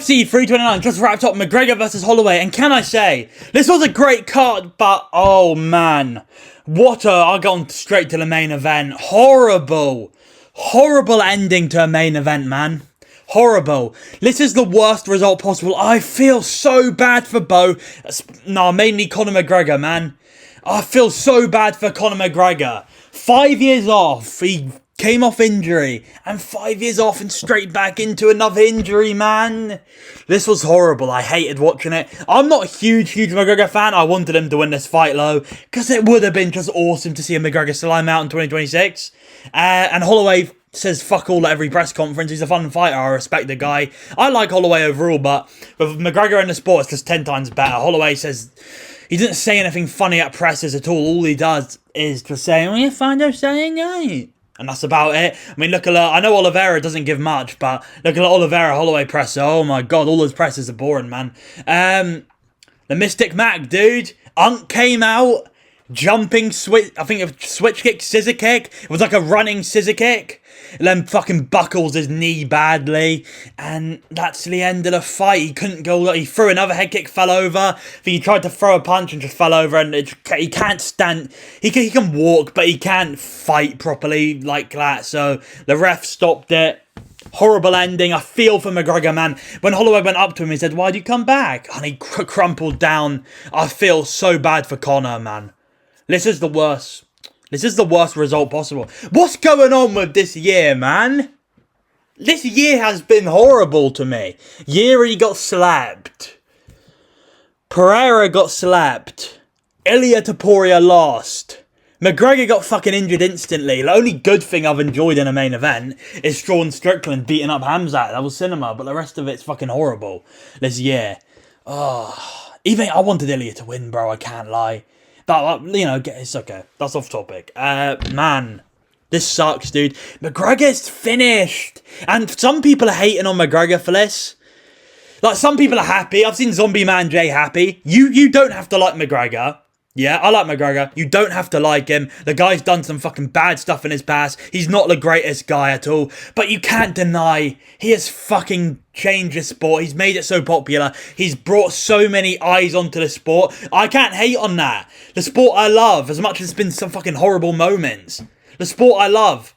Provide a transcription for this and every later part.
UFC 329 just wrapped up Mcgregor versus Holloway, and can I say, this was a great card, but oh man, I got straight to the main event. Horrible ending to a main event, man. Horrible. This is the worst result possible. I feel so bad for mainly Conor McGregor, man. I feel so bad for Conor McGregor. 5 years off, he came off injury, and 5 years off and straight back into another injury, man. This was horrible. I hated watching it. I'm not a huge McGregor fan. I wanted him to win this fight, though, because it would have been just awesome to see a McGregor slime out in 2026. And Holloway says fuck all at every press conference. He's a fun fighter. I respect the guy. I like Holloway overall, but with McGregor in the sport, it's just 10 times better. Holloway says he didn't say anything funny at presses at all. All he does is just say, "Oh, you find her saying right." And that's about it. I mean, look at I know Oliveira doesn't give much, but look at Oliveira Holloway presser. Oh my god, all those presses are boring, man. The Mystic Mac, dude. Unk came out, jumping switch. I think a switch kick, scissor kick. It was like a running scissor kick. And then fucking buckles his knee badly, and that's the end of the fight. He couldn't go. He threw another head kick, fell over. I think he tried to throw a punch and just fell over, and he can't stand. He can walk, but he can't fight properly like that. So the ref stopped it. Horrible ending. I feel for McGregor, man. When Holloway went up to him, he said, "Why'd you come back?" And he crumpled down. I feel so bad for Conor, man. This is the worst. This is the worst result possible. What's going on with this year, man? This year has been horrible to me. Yuri got slapped. Pereira got slapped. Ilia Topuria lost. McGregor got fucking injured instantly. The only good thing I've enjoyed in a main event is Sean Strickland beating up Hamzat. That was cinema, but the rest of it's fucking horrible this year. Even I wanted Ilia to win, bro. I can't lie. But, you know, it's okay. That's off topic. Man, this sucks, dude. McGregor's finished. And some people are hating on McGregor for this. Like, some people are happy. I've seen Zombie Man Jay happy. You don't have to like McGregor. Yeah, I like McGregor. You don't have to like him. The guy's done some fucking bad stuff in his past. He's not the greatest guy at all. But you can't deny he has fucking changed the sport. He's made it so popular. He's brought so many eyes onto the sport. I can't hate on that. The sport I love, as much as it's been some fucking horrible moments. The sport I love.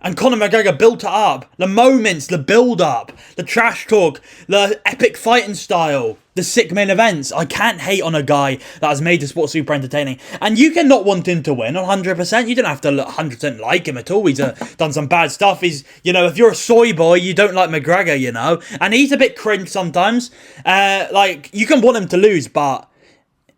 And Conor McGregor built it up. The moments, the build-up, the trash talk, the epic fighting style, the sick main events. I can't hate on a guy that has made the sport super entertaining. And you cannot want him to win 100%. You don't have to 100% like him at all. He's done some bad stuff. He's, you know, if you're a soy boy, you don't like McGregor, you know. And he's a bit cringe sometimes. Like, you can want him to lose, but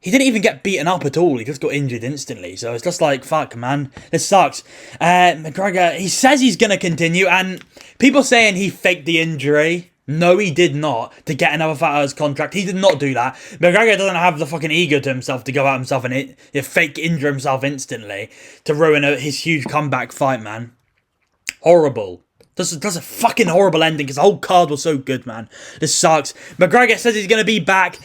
he didn't even get beaten up at all. He just got injured instantly. So it's just like, fuck, man. This sucks. McGregor, he says he's going to continue. And people saying he faked the injury. No, he did not. To get another fight out of his contract. He did not do that. McGregor doesn't have the fucking ego to himself to go out himself and fake injure himself instantly. To ruin his huge comeback fight, man. Horrible. That's a fucking horrible ending because the whole card was so good, man. This sucks. McGregor says he's going to be back.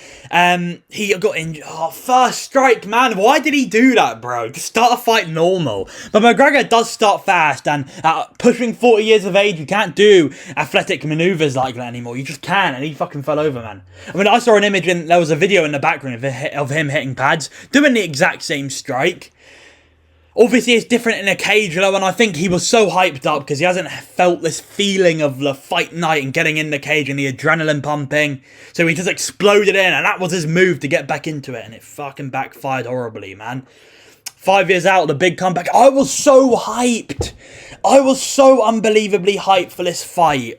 He got injured. Oh, first strike, man. Why did he do that, bro? Just start a fight normal. But McGregor does start fast. And pushing 40 years of age, you can't do athletic maneuvers like that anymore. You just can't. And he fucking fell over, man. I mean, I saw an image and there was a video in the background of him hitting pads. Doing the exact same strike. Obviously, it's different in a cage, though, and I think he was so hyped up because he hasn't felt this feeling of the fight night and getting in the cage and the adrenaline pumping. So he just exploded in, and that was his move to get back into it, and it fucking backfired horribly, man. 5 years out, the big comeback. I was so hyped. I was so unbelievably hyped for this fight.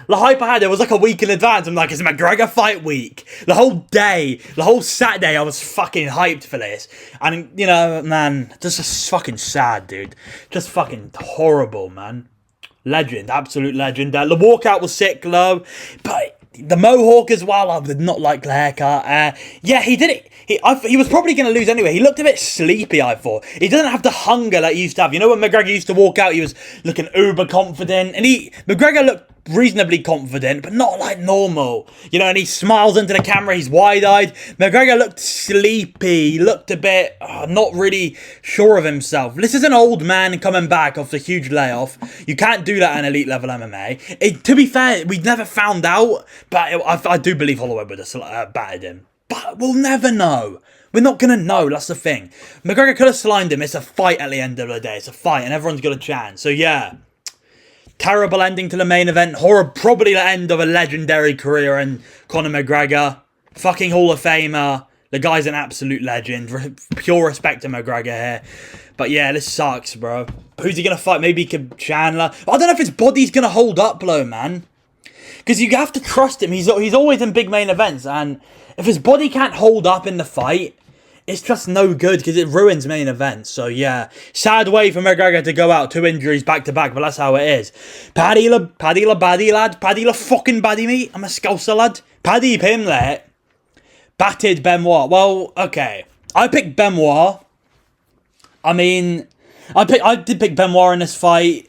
The hype I had, it was like a week in advance. I'm like, it's McGregor fight week. The whole day, the whole Saturday, I was fucking hyped for this. And, you know, man, just fucking sad, dude. Just fucking horrible, man. Legend, absolute legend. The walkout was sick, though. But the mohawk as well, I did not like the haircut. Yeah, he did it. He was probably going to lose anyway. He looked a bit sleepy, I thought. He doesn't have the hunger that he used to have. You know when McGregor used to walk out, he was looking uber confident. And McGregor looked reasonably confident, but not like normal. You know, and he smiles into the camera, he's wide-eyed. McGregor looked sleepy, looked a bit not really sure of himself. This is an old man coming back off a huge layoff. You can't do that in elite level MMA. To be fair, we never found out, but I do believe Holloway would have battered him. But we'll never know. We're not going to know, that's the thing. McGregor could have slimed him. It's a fight at the end of the day. It's a fight, and everyone's got a chance. So, yeah. Terrible ending to the main event. Probably the end of a legendary career in Conor McGregor. Fucking Hall of Famer. The guy's an absolute legend. Pure respect to McGregor here. But, yeah, this sucks, bro. Who's he going to fight? Maybe Chandler. I don't know if his body's going to hold up, though, man. Because you have to trust him. He's always in big main events. And if his body can't hold up in the fight, it's just no good because it ruins main events. So, yeah. Sad way for McGregor to go out. 2 injuries back-to-back, but that's how it is. Paddy la baddie, lad. Paddy la fucking baddie, mate. I'm a Scouser, lad. Paddy Pimlet batted Benoit. Well, okay. I picked Benoit. I mean, I did pick Benoit in this fight.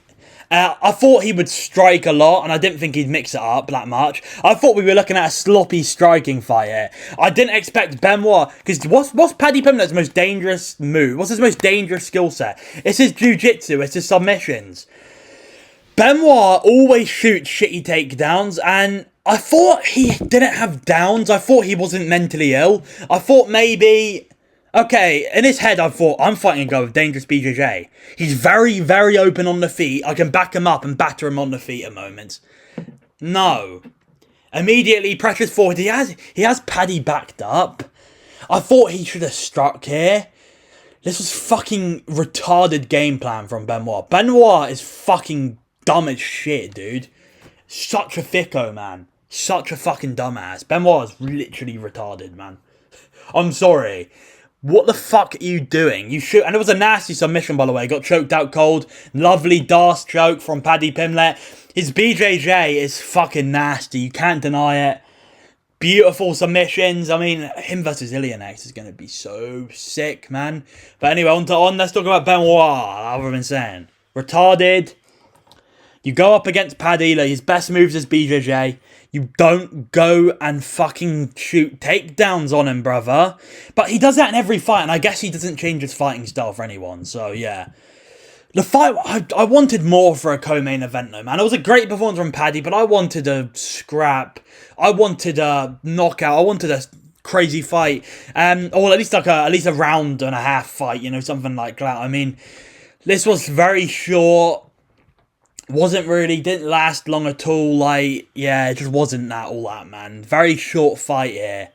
I thought he would strike a lot, and I didn't think he'd mix it up that much. I thought we were looking at a sloppy striking fight here. I didn't expect Benoit, because what's Paddy Pimlet's most dangerous move? What's his most dangerous skill set? It's his jiu-jitsu, it's his submissions. Benoit always shoots shitty takedowns, and I thought he didn't have downs. I thought he wasn't mentally ill. I thought maybe... Okay, in his head I thought, I'm fighting a guy with dangerous BJJ. He's very, very open on the feet. I can back him up and batter him on the feet at moments. No. Immediately pressures forward. He has Paddy backed up. I thought he should have struck here. This was fucking retarded game plan from Benoit. Benoit is fucking dumb as shit, dude. Such a thicko, man. Such a fucking dumbass. Benoit is literally retarded, man. I'm sorry. What the fuck are you doing? You shoot, and it was a nasty submission, by the way. Got choked out cold. Lovely Darce choke from Paddy Pimlet. His BJJ is fucking nasty. You can't deny it. Beautiful submissions. I mean, him versus Ilianex is going to be so sick, man. But anyway, on. Let's talk about Benoit. I've been saying. Retarded. You go up against Paddy. Like, his best moves is BJJ. You don't go and fucking shoot takedowns on him, brother. But he does that in every fight, and I guess he doesn't change his fighting style for anyone. So, yeah. The fight, I wanted more for a co-main event, though, man. It was a great performance from Paddy, but I wanted a scrap. I wanted a knockout. I wanted a crazy fight. Or at least a round and a half fight, you know, something like that. I mean, this was very short. Didn't last long at all. Like, yeah, it just wasn't all that, man. Very short fight here.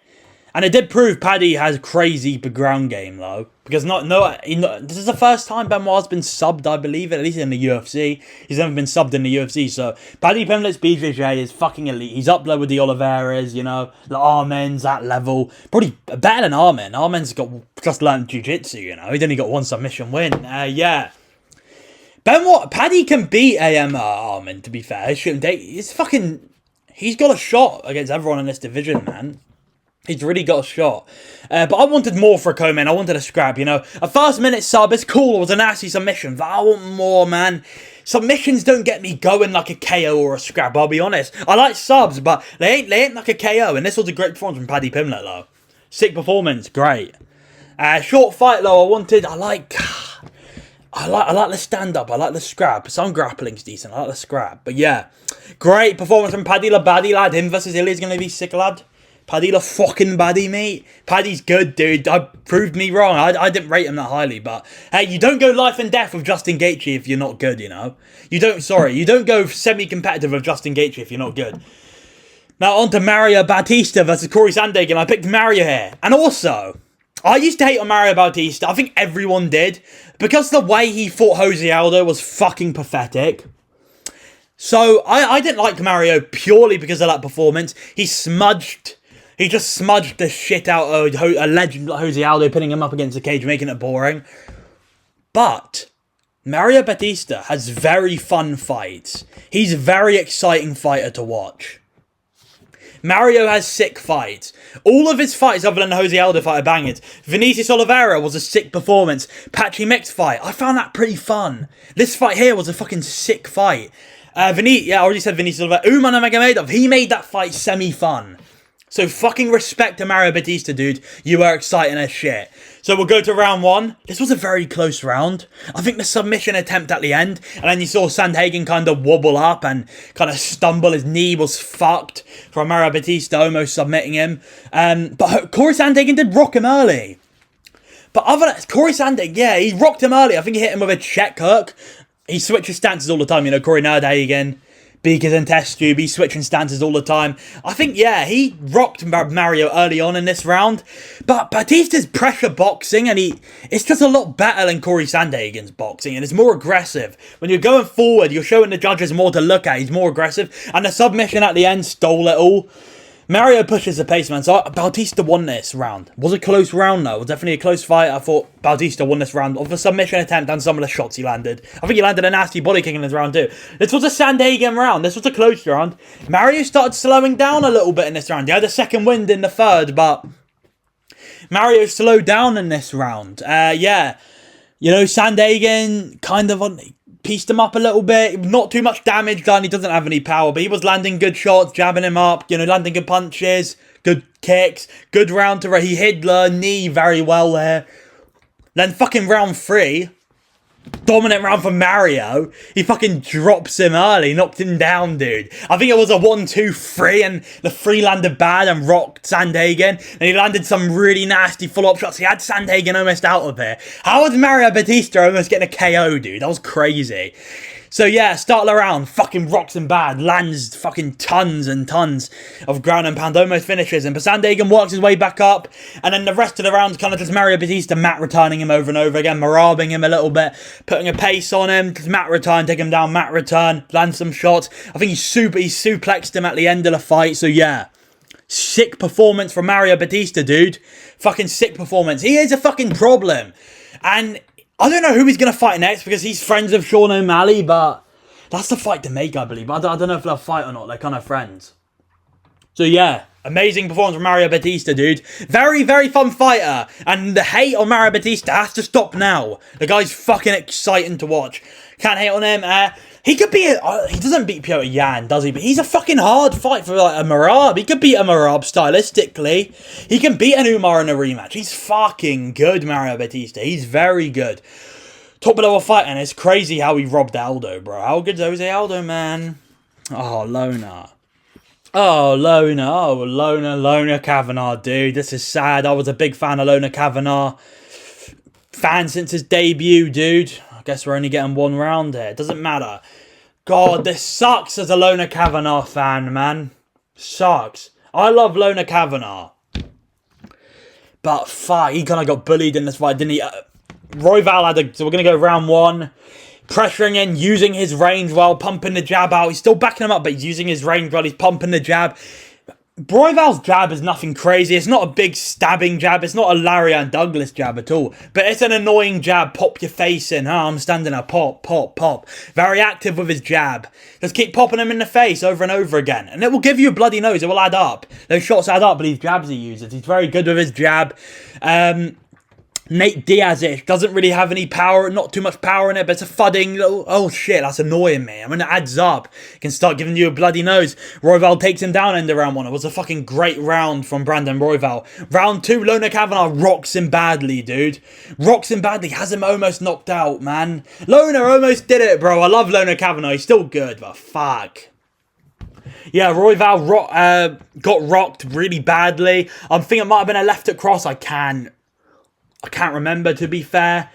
And it did prove Paddy has crazy ground game, though. Because this is the first time Benoit's been subbed, I believe, at least in the UFC. He's never been subbed in the UFC, so Paddy Pimlet's BJJ is fucking elite. He's up there with the Oliveira's, you know, the Armen's, that level. Probably better than Armen. Armen's just learned jiu-jitsu, you know. He's only got one submission win. Yeah. Paddy can beat Armen, to be fair. He's got a shot against everyone in this division, man. He's really got a shot. But I wanted more for a co-main. I wanted a scrap, you know. A first-minute sub is cool. It was a nasty submission. But I want more, man. Submissions don't get me going like a KO or a scrap, I'll be honest. I like subs, but they ain't like a KO. And this was a great performance from Paddy Pimlet, though. Sick performance. Great. Short fight, though. I like the stand-up. I like the scrap. Some grappling's decent. I like the scrap. But yeah, great performance from Paddy la baddie, lad. Him versus Illy's going to be sick, lad. Paddy la fucking baddie, mate. Paddy's good, dude. Proved me wrong. I didn't rate him that highly. But hey, you don't go life and death with Justin Gaethje if you're not good, you know. You don't go semi-competitive with Justin Gaethje if you're not good. Now on to Mario Bautista versus Corey Sandhagen. I picked Mario here. And also, I used to hate on Mario Bautista. I think everyone did. Because the way he fought Jose Aldo was fucking pathetic. So, I didn't like Mario purely because of that performance. He just smudged the shit out of a legend like Jose Aldo, pinning him up against the cage, making it boring. But Mario Bautista has very fun fights. He's a very exciting fighter to watch. Mario has sick fights. All of his fights other than the Jose Aldo fight are bangers. Vinicius Oliveira was a sick performance. Patchy Mix fight, I found that pretty fun. This fight here was a fucking sick fight. I already said Vinny Silva. Umar Nurmagomedov, he made that fight semi-fun. So fucking respect to Mario Batista, dude. You were exciting as shit. So we'll go to round 1. This was a very close round. I think the submission attempt at the end, and then you saw Sandhagen kind of wobble up and kind of stumble. His knee was fucked from Mario Batista almost submitting him. But Corey Sandhagen did rock him early. But other than that, Corey Sandhagen, yeah, he rocked him early. I think he hit him with a check hook. He switches stances all the time, you know, Corey Sandhagen. Beakers and test tube, he's switching stances all the time. I think, yeah, he rocked Mario early on in this round. But Batista's pressure boxing, and it's just a lot better than Corey Sandhagen's boxing, and it's more aggressive. When you're going forward, you're showing the judges more to look at. He's more aggressive, and the submission at the end stole it all. Mario pushes the pace, man. So Bautista won this round. Was a close round, though. It was definitely a close fight. I thought Bautista won this round of a submission attempt and some of the shots he landed. I think he landed a nasty body kick in this round, too. This was a Sandhagen round. This was a close round. Mario started slowing down a little bit in this round. He had a second wind in the third, but Mario slowed down in this round. Yeah. You know, Sandhagen kind of pieced him up a little bit. Not too much damage done. He doesn't have any power, but he was landing good shots, jabbing him up, you know, landing good punches, good kicks, good round to he hid the knee very well there. Then fucking round 3, dominant round for Mario. He fucking drops him early, knocked him down, dude. I think it was a 1-2-3, and the 3 landed bad and rocked Sandhagen. And he landed some really nasty follow-up shots. He had Sandhagen almost out of here. How was Mario Batista almost getting a KO, dude? That was crazy. So yeah, start of the round, fucking rocks him bad, lands fucking tons and tons of ground and pound, almost finishes him. But Sandhagen works his way back up, and then the rest of the round kind of just Mario Batista mat returning him over and over again, marabbing him a little bit, putting a pace on him, just mat return, take him down, mat return, land some shots. I think he suplexed him at the end of the fight, so yeah. Sick performance from Mario Batista, dude. Fucking sick performance. He is a fucking problem. And I don't know who he's going to fight next because he's friends with Sean O'Malley, but that's the fight to make, I believe. I don't know if they'll fight or not. They're kind of friends. So yeah, amazing performance from Mario Batista, dude. Very, very fun fighter. And the hate on Mario Batista has to stop now. The guy's fucking exciting to watch. Can't hate on him. He could be he doesn't beat Piotr Yan, does he? But he's a fucking hard fight for like a Merab. He could beat a Merab stylistically. He can beat an Umar in a rematch. He's fucking good, Mario Batista. He's very good. Top of the fight, and it's crazy how he robbed Aldo, bro. How good's Jose Aldo, man? Oh, Lona. Oh, Lona. Oh, Lona Kavanagh, dude. This is sad. I was a big fan of Lona Kavanagh. Fan since his debut, dude. Guess we're only getting one round here. It doesn't matter. God, this sucks as a Lona Kavanagh fan, man. Sucks. I love Lona Kavanagh. But fuck, he kind of got bullied in this fight, didn't he? Royval so we're going to go round 1. Pressuring in, using his range well, pumping the jab out. He's still backing him up, but he's using his range well. He's pumping the jab. Royval's jab is nothing crazy. It's not a big stabbing jab. It's not a Larian Douglas jab at all. But it's an annoying jab. Pop your face in. I'm standing there. Pop, pop, pop. Very active with his jab. Just keep popping him in the face over and over again. And it will give you a bloody nose. It will add up. Those shots add up, but these jabs he uses. He's very good with his jab. Nate Diaz-ish doesn't really have any power, not too much power in it, but it's a fudding little, oh shit, that's annoying me. I mean, it adds up. It can start giving you a bloody nose. Royval takes him down into round 1. It was a fucking great round from Brandon Royval. Round 2, Lona Kavanagh rocks him badly, dude. Rocks him badly, has him almost knocked out, man. Lona almost did it, bro. I love Lona Kavanagh. He's still good, but fuck. Yeah, Royval got rocked really badly. I'm thinking it might have been a left at cross. I can't remember, to be fair.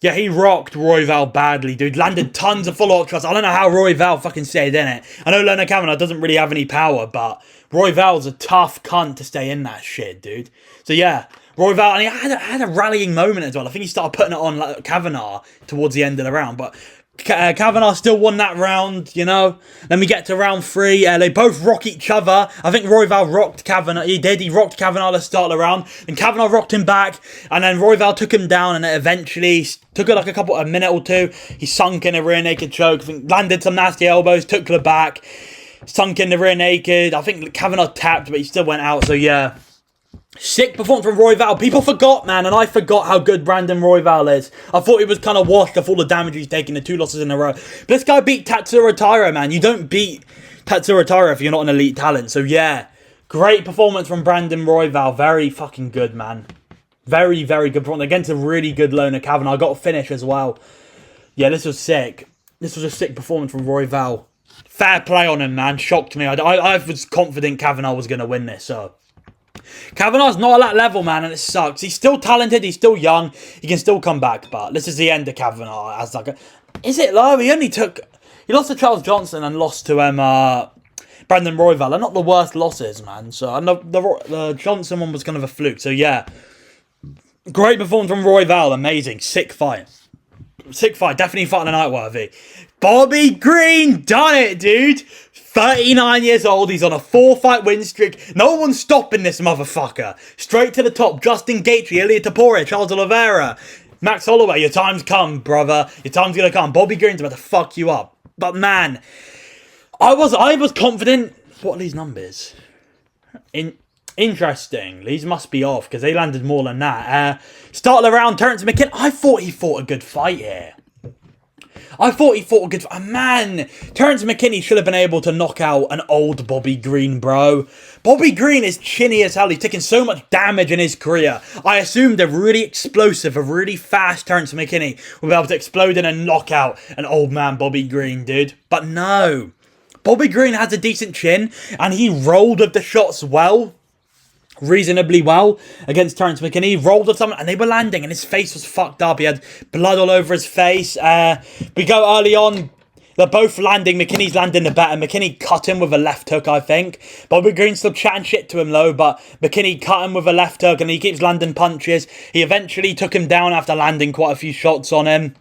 Yeah, he rocked Royval badly, dude. Landed tons of follow-up shots. I don't know how Royval fucking stayed in it. I know Lona Kavanagh doesn't really have any power, but Royval's a tough cunt to stay in that shit, dude. So yeah, Royval, and he had a rallying moment as well. I think he started putting it on like Kavanagh towards the end of the round, but Kavanagh still won that round, you know. Then we get to round 3. They both rock each other. I think Royval rocked Kavanagh. He did. He rocked Kavanagh to start the round. And Kavanagh rocked him back. And then Royval took him down. And it eventually took it like a minute or two. He sunk in a rear naked choke. I think landed some nasty elbows. Took to the back. Sunk in the rear naked. I think Kavanagh tapped, but he still went out. So yeah. Sick performance from Royval. People forgot, man, and I forgot how good Brandon Royval is. I thought he was kind of washed off all the damage he's taken, the 2 losses in a row. But this guy beat Tatsuro Taira, man. You don't beat Tatsuro Taira if you're not an elite talent. So, yeah, great performance from Brandon Royval. Very fucking good, man. Very, very good performance against a really good loner, Kavanagh. I got a finish as well. Yeah, this was sick. This was a sick performance from Royval. Fair play on him, man. Shocked me. I was confident Kavanagh was going to win this, so... Kavanagh's not at that level, man, and it sucks. He's still talented, he's still young, he can still come back, but this is the end of Kavanagh as like a... Is it low? He lost to Charles Johnson and lost to Brandon Royval. They're not the worst losses, man. So I know the Johnson one was kind of a fluke. So yeah, great performance from Royval, amazing, sick fight. Sick fight, definitely fight of the night worthy. Bobby Green, done it, dude. 39 years old, he's on a 4-fight win streak. No one's stopping this motherfucker. Straight to the top, Justin Gaethje, Ilia Topuria, Charles Oliveira, Max Holloway, your time's come, brother. Your time's gonna come. Bobby Green's about to fuck you up. But man, I was confident. What are these numbers? Interesting. These must be off, because they landed more than that. Start of the round, Terrence McKinney. I thought he fought a good fight here. Man, Terrence McKinney should have been able to knock out an old Bobby Green, bro. Bobby Green is chinny as hell. He's taken so much damage in his career. I assumed a really explosive, a really fast Terrence McKinney would be able to explode in and knock out an old man Bobby Green, dude. But no. Bobby Green has a decent chin, and he rolled with the shots well. Reasonably well against Terrence McKinney. He rolled with something and they were landing and his face was fucked up. He had blood all over his face. We go early on. They're both landing. McKinney's landing the better. McKinney cut him with a left hook, I think. Bobby Green's still chatting shit to him though, but McKinney cut him with a left hook and he keeps landing punches. He eventually took him down after landing quite a few shots on him.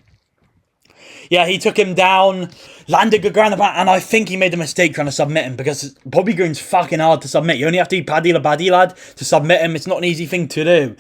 Yeah, he took him down, landed good ground, and I think he made a mistake trying to submit him because Bobby Green's fucking hard to submit. You only have to be paddy la baddy lad to submit him. It's not an easy thing to do.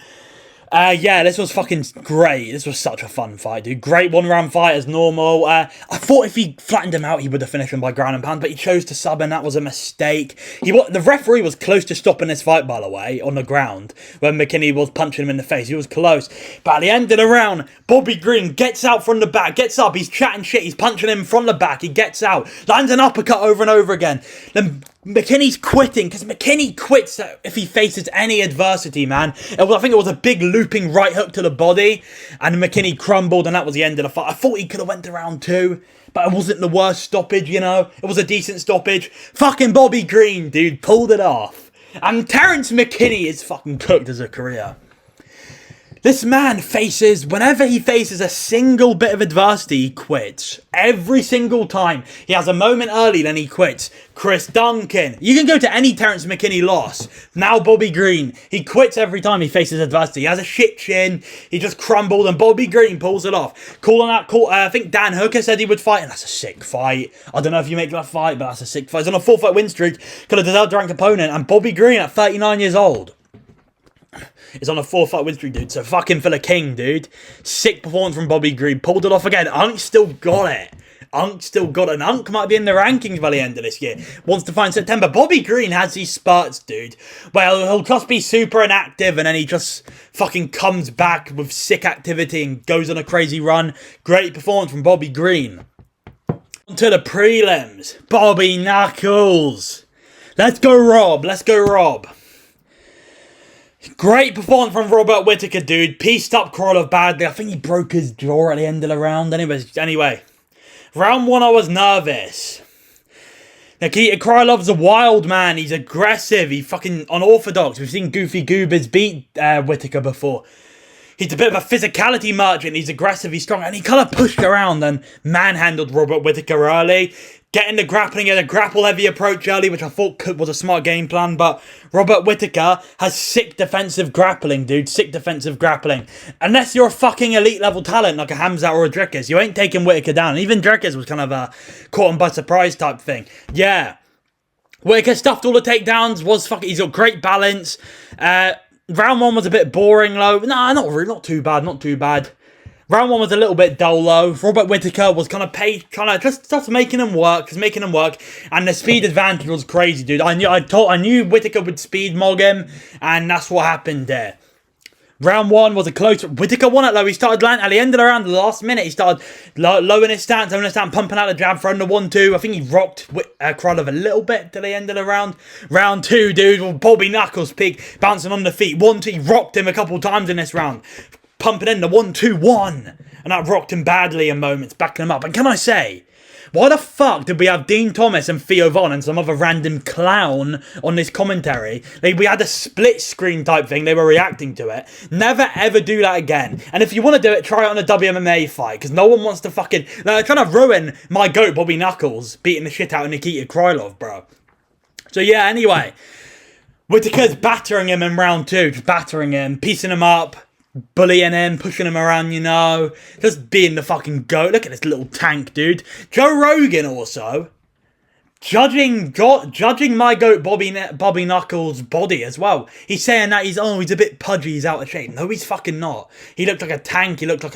Yeah, this was fucking great. This was such a fun fight, dude. Great one-round fight as normal. I thought if he flattened him out, he would have finished him by ground and pound, but he chose to sub, and that was a mistake. The referee was close to stopping this fight, by the way, on the ground, when McKinney was punching him in the face. He was close. But at the end of the round, Bobby Green gets out from the back, gets up, he's chatting shit, he's punching him from the back, he gets out, lands an uppercut over and over again. Then McKinney's quitting, because McKinney quits if he faces any adversity, man. I think it was a big looping right hook to the body, and McKinney crumbled, and that was the end of the fight. I thought he could have went to round 2, but it wasn't the worst stoppage, you know? It was a decent stoppage. Fucking Bobby Green, dude, pulled it off. And Terrence McKinney is fucking cooked as a career. This man whenever he faces a single bit of adversity, he quits. Every single time. He has a moment early, then he quits. Chris Duncan. You can go to any Terrence McKinney loss. Now Bobby Green. He quits every time he faces adversity. He has a shit chin. He just crumbled, and Bobby Green pulls it off. Calling out, I think Dan Hooker said he would fight, and that's a sick fight. I don't know if you make that fight, but that's a sick fight. He's on a 4-fight win streak. Could have deserved a ranked opponent, and Bobby Green at 39 years old is on a 4-fight win streak, dude. So fuck him for the king, dude. Sick performance from Bobby Green. Pulled it off again. Unk still got it. And Unk might be in the rankings by the end of this year. Wants to find September. Bobby Green has these spurts, dude. Well, he'll just be super inactive and then he just fucking comes back with sick activity and goes on a crazy run. Great performance from Bobby Green. On to the prelims. Bobby Knuckles. Let's go, Rob. Great performance from Robert Whittaker, dude. Pieced up Krylov badly. I think he broke his jaw at the end of the round. Anyway. Round 1, I was nervous. Nikita Krylov's a wild man. He's aggressive. He's fucking unorthodox. We've seen Goofy Goobers beat Whittaker before. He's a bit of a physicality merchant. He's aggressive. He's strong. And he kind of pushed around and manhandled Robert Whittaker early. Getting the grappling at a grapple-heavy approach early, which I thought was a smart game plan. But Robert Whittaker has sick defensive grappling, dude. Sick defensive grappling. Unless you're a fucking elite-level talent like a Hamzat or a Dricus, you ain't taking Whittaker down. And even Dricus was kind of a caught-him-by-surprise type thing. Yeah. Whittaker stuffed all the takedowns. He's got great balance. Round 1 was a bit boring, though. Nah, not really. Not too bad. Round 1 was a little bit dull though. Robert Whittaker was kind of just making him work, and the speed advantage was crazy, dude. I knew Whittaker would speed mog him, and that's what happened there. Round 1 was a close. Whittaker won it though. He started landing at the end of the round, the last minute. He started lowering his stance, pumping out the jab, throwing the 1-2. I think he rocked Krylov a little bit to the end of the round. Round 2, dude, with Bobby Knuckles peak bouncing on the feet. 1-2, he rocked him a couple times in this round. Pumping in the 1-2-1. And that rocked him badly in moments, backing him up. And can I say, why the fuck did we have Dean Thomas and Theo Von and some other random clown on this commentary? Like, we had a split screen type thing. They were reacting to it. Never ever do that again. And if you want to do it, try it on a WMMA fight. Because no one wants to fucking... They're trying to ruin my GOAT, Bobby Knuckles, beating the shit out of Nikita Krylov, bro. So yeah, anyway. Whittaker's battering him in round 2. Just battering him, piecing him up. Bullying him, pushing him around, you know. Just being the fucking GOAT. Look at this little tank, dude. Joe Rogan also judging my GOAT Bobby Knuckles' body as well. He's saying that he's a bit pudgy, he's out of shape. No, he's fucking not. He looked like a tank. He looked like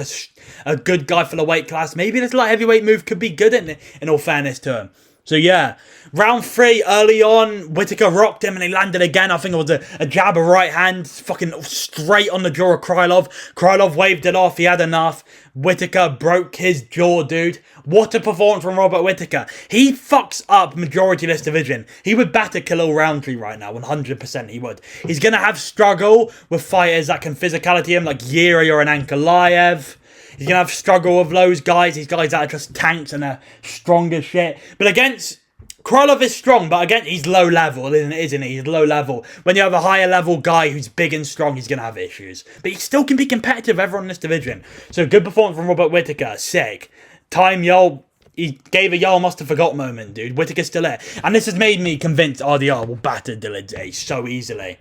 a good guy for the weight class. Maybe this light heavyweight move could be good in all fairness to him. So yeah, round 3, early on, Whittaker rocked him and he landed again. I think it was a jab, a right hand, fucking straight on the jaw of Krylov. Krylov waved it off, he had enough. Whittaker broke his jaw, dude. What a performance from Robert Whittaker. He fucks up majority of this division. He would batter Khalil Roundtree right now, 100% he would. He's going to have struggle with fighters that can physicality him, like Yuri or an Ankalaev. He's going to have struggle with those guys. These guys that are just tanks and are strong as shit. But against... Krylov is strong, but again, he's low level, isn't he? He's low level. When you have a higher level guy who's big and strong, he's going to have issues. But he still can be competitive, everyone in this division. So good performance from Robert Whittaker. Sick. Time, y'all... He gave a y'all must have forgot moment, dude. Whittaker's still there. And this has made me convinced RDR will batter Dillinger so easily.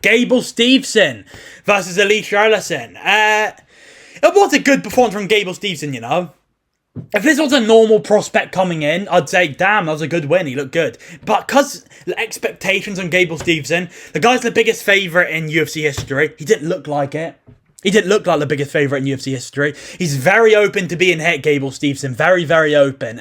Gable Stevenson versus Alicia Ellison. It was a good performance from Gable Stevenson, you know. If this was a normal prospect coming in, I'd say, damn, that was a good win. He looked good. But because the expectations on Gable Stevenson, the guy's the biggest favourite in UFC history. He didn't look like it. He didn't look like the biggest favourite in UFC history. He's very open to being hit, Gable Stevenson. Very, very open.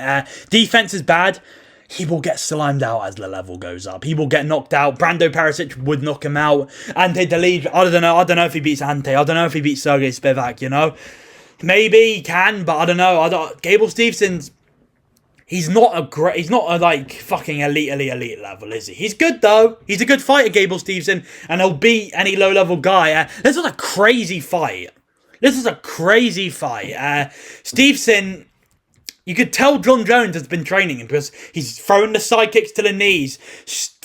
Defense is bad. He will get slimed out as the level goes up. He will get knocked out. Brando Perisic would knock him out. Ante Delija, I don't know if he beats Ante. I don't know if he beats Sergey Spivak, you know. Maybe he can, but I don't know. Gable Stevenson's... He's not a like fucking elite level, is he? He's good though. He's a good fighter, Gable Stevenson, and he'll beat any low level guy. This was a crazy fight. Stevenson, you could tell John Jones has been training him because he's throwing the side kicks to the knees,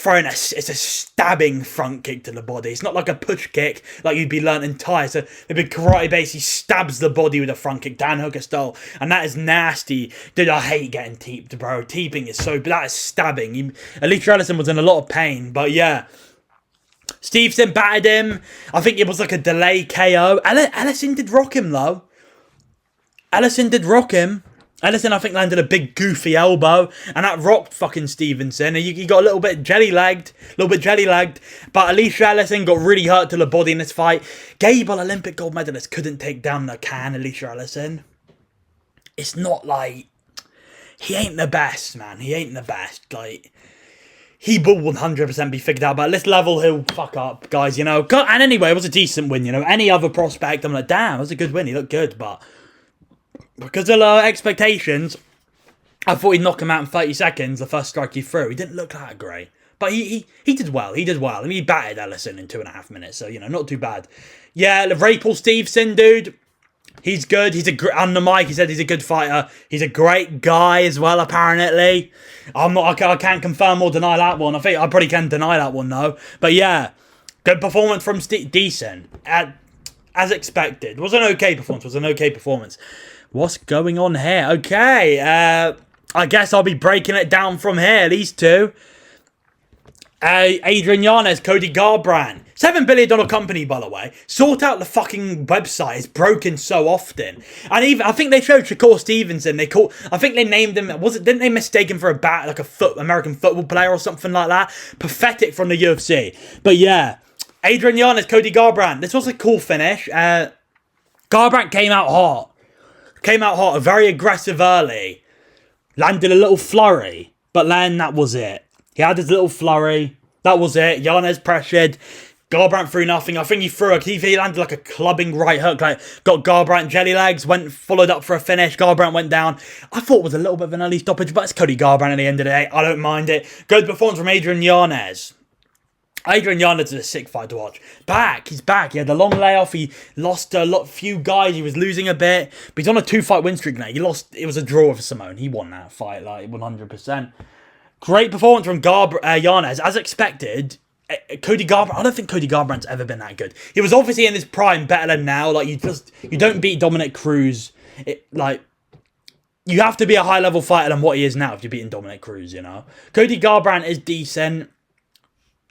it's a stabbing front kick to the body. It's not like a push kick like you'd be learnt in Thai. So a big karate base, he stabs the body with a front kick, Dan Hooker style, and that is nasty. Dude, I hate getting teeped, bro. Teeping is so, but that is stabbing. Alicia Ellison was in a lot of pain, but yeah. Stevenson battered him. I think it was like a delay KO. Ellison did rock him though. Ellison, I think, landed a big goofy elbow, and that rocked fucking Stevenson. And he got a little bit jelly-lagged, but Alicia Ellison got really hurt to the body in this fight. Gable, Olympic gold medalist, couldn't take down the Alicia Ellison. It's not like... He ain't the best, man. He ain't the best. Like, he will 100% be figured out, but at this level, he'll fuck up, guys, you know. And anyway, it was a decent win, you know. Any other prospect, I'm like, damn, it was a good win. He looked good, but... Because of low expectations, I thought he'd knock him out in 30 seconds, the first strike he threw. He didn't look that great. But he did well. And he battered Ellison in 2.5 minutes. So, you know, not too bad. Yeah, Rapel Stevenson, dude. He's good. On the mic, he said he's a good fighter. He's a great guy as well, apparently. I can't confirm or deny that one. I think I probably can deny that one, though. But yeah, good performance from Decent. As expected. It was an okay performance. What's going on here? Okay, I guess I'll be breaking it down from here. These two. Adrian Yanez, Cody Garbrandt. $7 billion company, by the way. Sort out the fucking website. It's broken so often. And even, I think they showed Shakur Stevenson. I think they named him, didn't they mistake him for like American football player or something like that? Pathetic from the UFC. But yeah, Adrian Yanez, Cody Garbrandt. This was a cool finish. Garbrandt came out hot. Very aggressive early. Landed a little flurry. But then that was it. He had his little flurry. That was it. Yanez pressured. Garbrandt threw nothing. I think he threw he landed like a clubbing right hook. Like, got Garbrandt jelly legs, followed up for a finish. Garbrandt went down. I thought it was a little bit of an early stoppage, but it's Cody Garbrandt at the end of the day. I don't mind it. Good performance from Adrian Yanez. Adrian Yanez is a sick fight to watch. He's back. He had a long layoff. He lost few guys. He was losing a bit, but he's on a 2-fight win streak now. It was a draw for Simone. He won that fight like 100%. Great performance from Yanez, as expected. Cody Garbrandt, I don't think Cody Garbrandt's ever been that good. He was obviously in his prime better than now. Like, you don't beat Dominic Cruz. You have to be a high level fighter than what he is now if you're beating Dominic Cruz, you know. Cody Garbrandt is decent.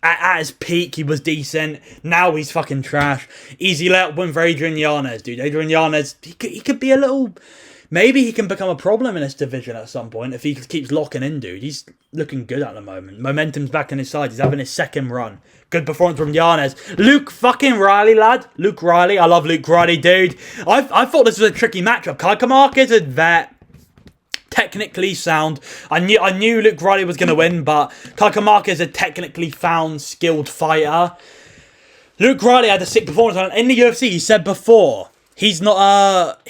At his peak, he was decent. Now he's fucking trash. Easy layup win for Adrian Yanez, dude. Adrian Yanez, he could be a little... Maybe he can become a problem in this division at some point if he keeps locking in, dude. He's looking good at the moment. Momentum's back on his side. He's having his second run. Good performance from Yanez. Luke fucking Riley, lad. Luke Riley. I love Luke Riley, dude. I thought this was a tricky matchup. Kai Kamark is a vet. Technically sound. I knew Luke Riley was going to win, but Kai Kamark is a technically found, skilled fighter. Luke Riley had a sick performance. In the UFC, he said before... he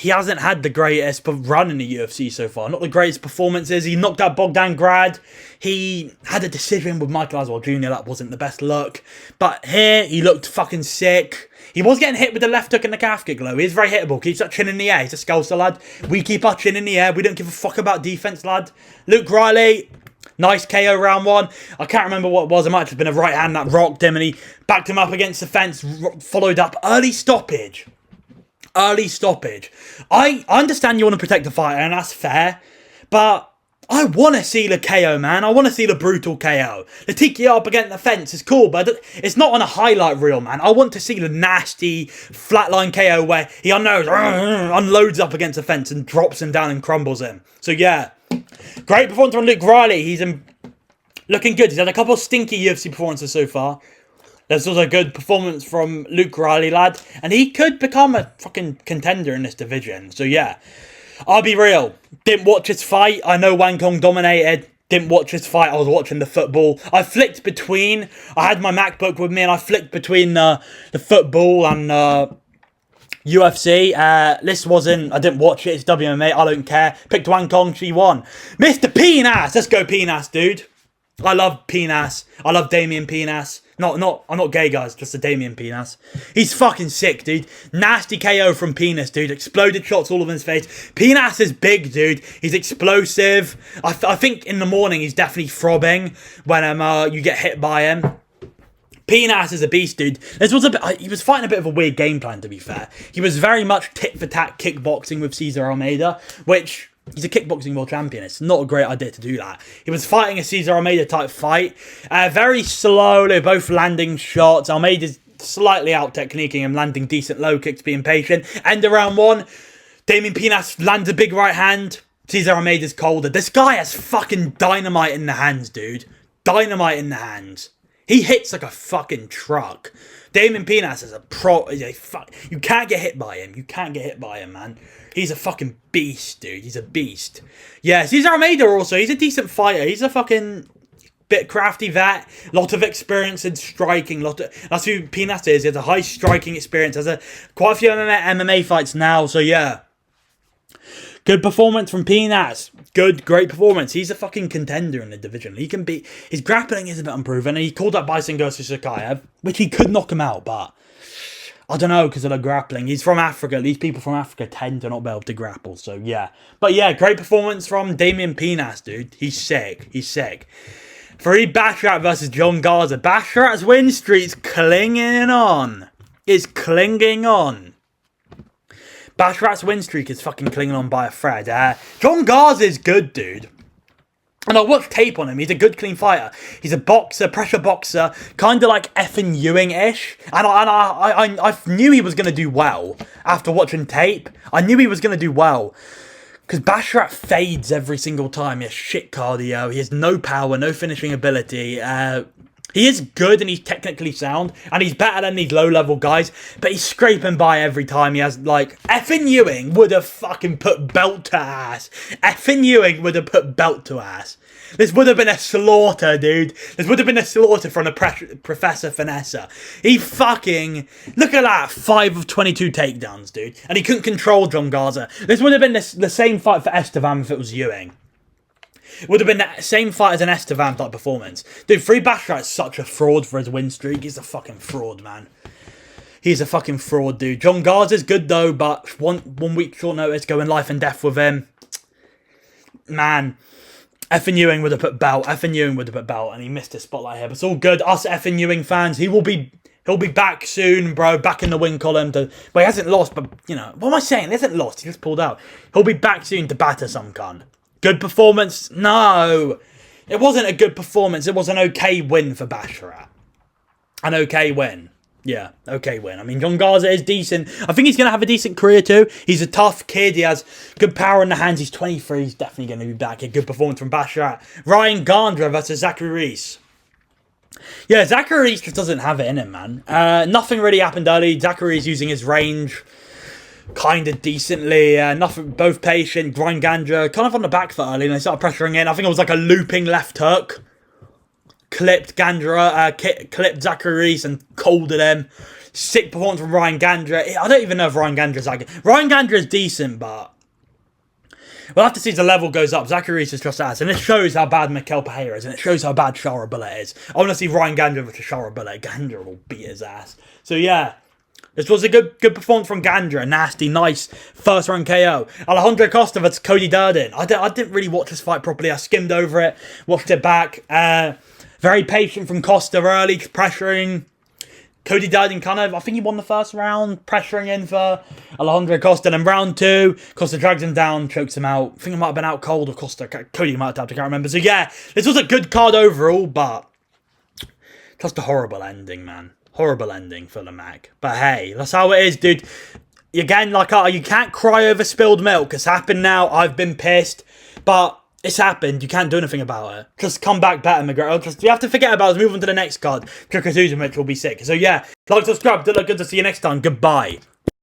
hasn't had the greatest run in the UFC so far. Not the greatest performances. He knocked out Bogdan Grad. He had a decision with Michael Aswell Jr. That wasn't the best look. But here, he looked fucking sick. He was getting hit with the left hook and the calf kick, though. He's very hittable. Keeps that chin in the air. He's a Scouser, lad. We keep our chin in the air. We don't give a fuck about defense, lad. Luke Riley, nice KO round 1. I can't remember what it was. It might have just been a right hand that rocked him, and he backed him up against the fence, followed up. Early stoppage. I understand you want to protect the fighter, and that's fair. But I want to see the KO, man. I want to see the brutal KO. The TKO up against the fence is cool, but it's not on a highlight reel, man. I want to see the nasty flatline KO where he unloads up against the fence and drops him down and crumbles him. So, yeah. Great performance from Luke Riley. He's looking good. He's had a couple of stinky UFC performances so far. There's also a good performance from Luke Riley, lad. And he could become a fucking contender in this division. So, yeah. I'll be real. Didn't watch his fight. I know Wang Kong dominated. Didn't watch his fight. I was watching the football. I flicked between... I had my MacBook with me and I flicked between the football and UFC. This wasn't... I didn't watch it. It's WMA. I don't care. Picked Wang Kong. She won. Mr. Penas. Let's go Penas, dude. I love Penas. I love Damian Penas. I'm not gay, guys. Just a Damian Penas. He's fucking sick, dude. Nasty KO from Penas, dude. Exploded shots all over his face. Penas is big, dude. He's explosive. I think in the morning he's definitely throbbing when you get hit by him. Penas is a beast, dude. This was he was fighting a bit of a weird game plan, to be fair. He was very much tit-for-tat kickboxing with Cesar Almeida, which... he's a kickboxing world champion. It's not a great idea to do that. He was fighting a Cesar Almeida type fight. Very slow. They're both landing shots. Almeida's slightly out techniquing him, landing decent low kicks, being patient. End of round 1. Damian Penas lands a big right hand. Cesar Almeida's colder. This guy has fucking dynamite in the hands, dude. Dynamite in the hands. He hits like a fucking truck. Damian Penas is a pro. You can't get hit by him. You can't get hit by him, man. He's a fucking beast, dude. He's a beast. Yeah, Cesar Almeida also. He's a decent fighter. He's a fucking bit crafty vet. Lot of experience in striking. That's who Penas is. He has a high striking experience. Has quite a few MMA fights now. So, yeah. Good performance from Penas. Great performance. He's a fucking contender in the division. He can beat... his grappling is a bit unproven. He called that Bison versus Sakaev, which he could knock him out, but... I don't know, because of the grappling. He's from Africa. These people from Africa tend to not be able to grapple, so yeah. But yeah, great performance from Damian Penas, dude. He's sick. He's sick. Fareed Basharat versus John Garza. Basharat's win streak's clinging on. It's clinging on. Basharat's win streak is fucking clinging on by a thread. John Garza is good, dude. And I watched tape on him. He's a good, clean fighter. He's a boxer, pressure boxer, kind of like effing Ewing-ish. And I knew he was going to do well after watching tape. I knew he was going to do well. Because Basharat fades every single time. He has shit cardio. He has no power, no finishing ability. He is good and he's technically sound and he's better than these low-level guys, but he's scraping by every time. He has, like, effing Ewing would have fucking put belt to ass. Effing Ewing would have put belt to ass. This would have been a slaughter, dude. This would have been a slaughter from Professor Finessa. He fucking... Look at that. 5 of 22 takedowns, dude. And he couldn't control John Garza. This would have been the same fight for Estevan if it was Ewing. It would have been the same fight as an Estevan type performance. Dude, Free Basharat is such a fraud for his win streak. He's a fucking fraud, man. He's a fucking fraud, dude. John Garza's good, though, but one week short notice, going life and death with him. Man... Effing Ewing would have put belt. Effing Ewing would have put belt, and he missed his spotlight here. But it's all good. Us effing Ewing fans, he'll be back soon, bro. Back in the win column. Well, he hasn't lost, but you know what am I saying? He hasn't lost. He just pulled out. He'll be back soon to batter some cunt. Good performance? No, it wasn't a good performance. It was an okay win for Basharat. An okay win. Yeah, okay win. I mean, John Garza is decent. I think he's going to have a decent career too. He's a tough kid. He has good power in the hands. He's 23. He's definitely going to be back. A good performance from Basharat. Ryan Gandra versus Zachary Reese. Yeah, Zachary Reese just doesn't have it in him, man. Nothing really happened early. Zachary Reese using his range kind of decently. Nothing. Both patient. Ryan Gandra kind of on the back foot early, and they started pressuring in. I think it was like a looping left hook. Clipped Gandra, clipped Zachary Reese and colded him. Sick performance from Ryan Gandra. I don't even know if Ryan Gandra's like it. Ryan Gandra is decent, but we'll have to see as the level goes up. Zachary Reese is just ass, and it shows how bad Mikel Pereira is, and it shows how bad Shara Bullet is. I want to see Ryan Gandra versus Shara Bullet. Gandra will beat his ass. So yeah, this was a good performance from Gandra. Nasty, nice first round KO. Alejandro Costa versus Cody Durden. I didn't really watch this fight properly. I skimmed over it, watched it back. Very patient from Costa early, pressuring. Cody Durden kind of, I think he won the first round, pressuring in for Alejandro Costa. And in round 2, Costa drags him down, chokes him out. I think it might have been out cold or Costa. Cody might have, I can't remember. So yeah, this was a good card overall, but just a horrible ending, man. Horrible ending for the Mac. But hey, that's how it is, dude. Again, like, you can't cry over spilled milk. It's happened now. I've been pissed. But it's happened. You can't do anything about it. Just come back better, Mcgregor. You have to forget about it. Move on to the next card. Kukuzuzumich will be sick. So yeah, like, subscribe. Good luck. Good to see you next time. Goodbye.